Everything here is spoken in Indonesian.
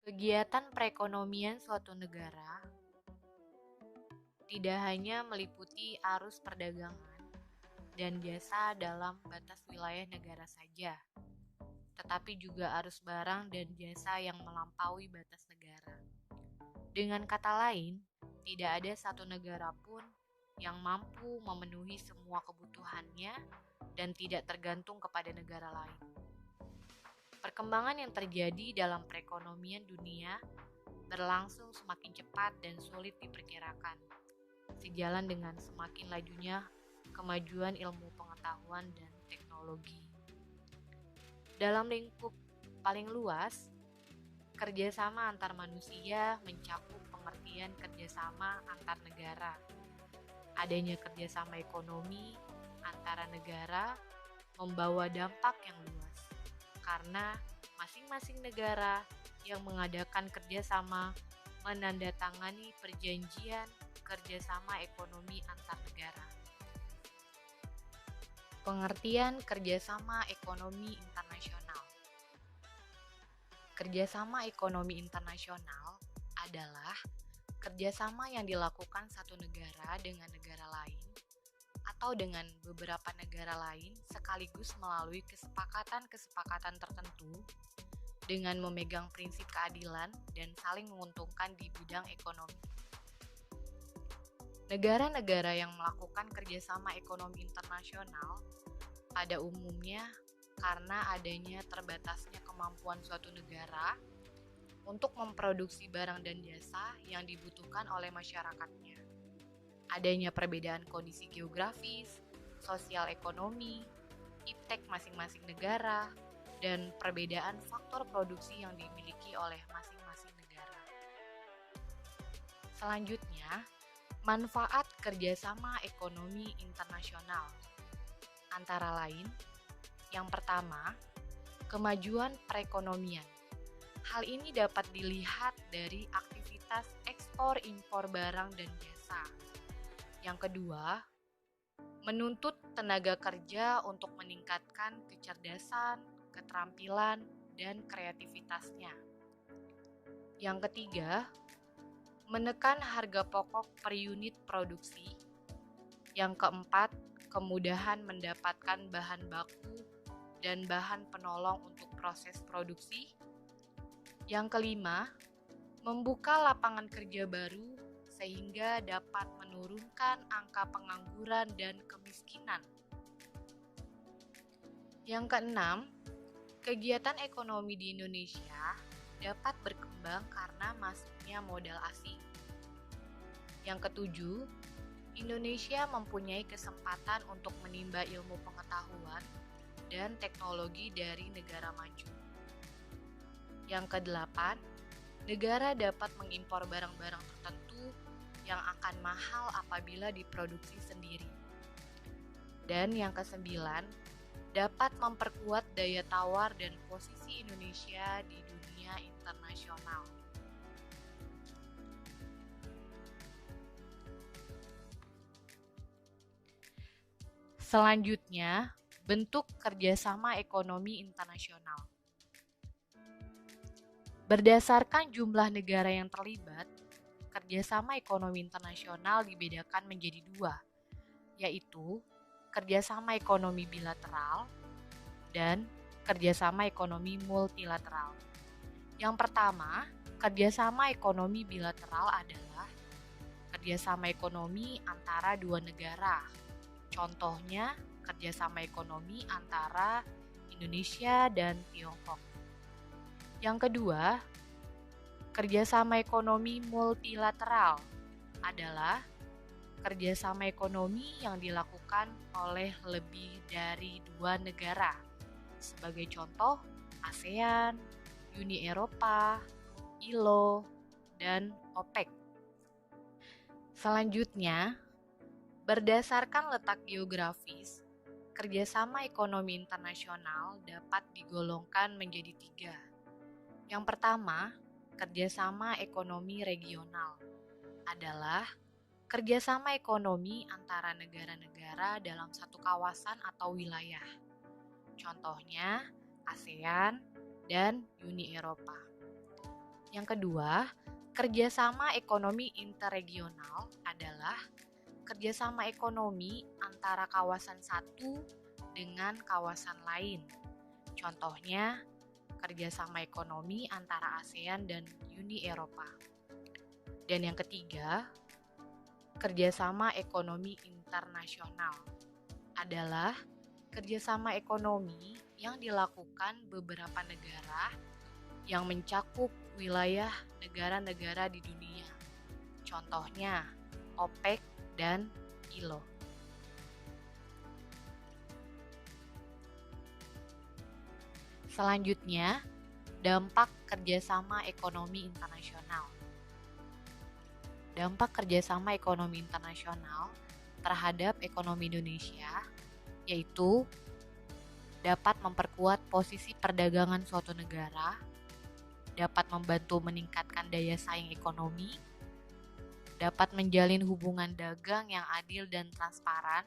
Kegiatan perekonomian suatu negara tidak hanya meliputi arus perdagangan dan jasa dalam batas wilayah negara saja, tetapi juga arus barang dan jasa yang melampaui batas negara. Dengan kata lain, tidak ada satu negara pun yang mampu memenuhi semua kebutuhannya dan tidak tergantung kepada negara lain. Perkembangan yang terjadi dalam perekonomian dunia berlangsung semakin cepat dan sulit diperkirakan, sejalan dengan semakin lajunya kemajuan ilmu pengetahuan dan teknologi. Dalam lingkup paling luas, kerjasama antar manusia mencakup pengertian kerjasama antar negara. Adanya kerjasama ekonomi antara negara membawa dampak yang luas, karena masing-masing negara yang mengadakan kerjasama menandatangani perjanjian kerjasama ekonomi antar negara. Pengertian kerjasama ekonomi internasional. Kerjasama ekonomi internasional adalah kerjasama yang dilakukan satu negara dengan negara lain atau dengan beberapa negara lain sekaligus melalui kesepakatan-kesepakatan tertentu dengan memegang prinsip keadilan dan saling menguntungkan di bidang ekonomi. Negara-negara yang melakukan kerjasama ekonomi internasional pada umumnya karena adanya terbatasnya kemampuan suatu negara untuk memproduksi barang dan jasa yang dibutuhkan oleh masyarakatnya. Adanya perbedaan kondisi geografis, sosial ekonomi, iptek masing-masing negara, dan perbedaan faktor produksi yang dimiliki oleh masing-masing negara. Selanjutnya, manfaat kerjasama ekonomi internasional. Antara lain, yang pertama, kemajuan perekonomian. Hal ini dapat dilihat dari aktivitas ekspor-impor barang dan jasa. Yang kedua, menuntut tenaga kerja untuk meningkatkan kecerdasan, keterampilan, dan kreativitasnya. Yang ketiga, menekan harga pokok per unit produksi. Yang keempat, kemudahan mendapatkan bahan baku dan bahan penolong untuk proses produksi. Yang kelima, membuka lapangan kerja baru sehingga dapat menurunkan angka pengangguran dan kemiskinan. Yang keenam, kegiatan ekonomi di Indonesia dapat berkembang karena masuknya modal asing. Yang ketujuh, Indonesia mempunyai kesempatan untuk menimba ilmu pengetahuan dan teknologi dari negara maju. Yang kedelapan, negara dapat mengimpor barang-barang tertentu yang akan mahal apabila diproduksi sendiri. Dan yang kesembilan, dapat memperkuat daya tawar dan posisi Indonesia di dunia internasional. Selanjutnya, bentuk kerjasama ekonomi internasional. Berdasarkan jumlah negara yang terlibat, kerjasama ekonomi internasional dibedakan menjadi dua, yaitu kerjasama ekonomi bilateral dan kerjasama ekonomi multilateral. Yang pertama, kerjasama ekonomi bilateral adalah kerjasama ekonomi antara dua negara. Contohnya, kerjasama ekonomi antara Indonesia dan Tiongkok. Yang kedua, kerjasama ekonomi multilateral adalah kerjasama ekonomi yang dilakukan oleh lebih dari dua negara. Sebagai contoh, ASEAN, Uni Eropa, ILO, dan OPEC. Selanjutnya, berdasarkan letak geografis, kerjasama ekonomi internasional dapat digolongkan menjadi tiga. Yang pertama, kerjasama ekonomi regional adalah kerjasama ekonomi antara negara-negara dalam satu kawasan atau wilayah. Contohnya, ASEAN dan Uni Eropa. Yang kedua, kerjasama ekonomi interregional adalah kerjasama ekonomi antara kawasan satu dengan kawasan lain. Contohnya, kerjasama ekonomi antara ASEAN dan Uni Eropa. Dan yang ketiga, kerjasama ekonomi internasional adalah kerjasama ekonomi yang dilakukan beberapa negara yang mencakup wilayah negara-negara di dunia. Contohnya, OPEC dan ILO. Selanjutnya, dampak kerjasama ekonomi internasional. Dampak kerjasama ekonomi internasional terhadap ekonomi Indonesia yaitu dapat memperkuat posisi perdagangan suatu negara, dapat membantu meningkatkan daya saing ekonomi, dapat menjalin hubungan dagang yang adil dan transparan,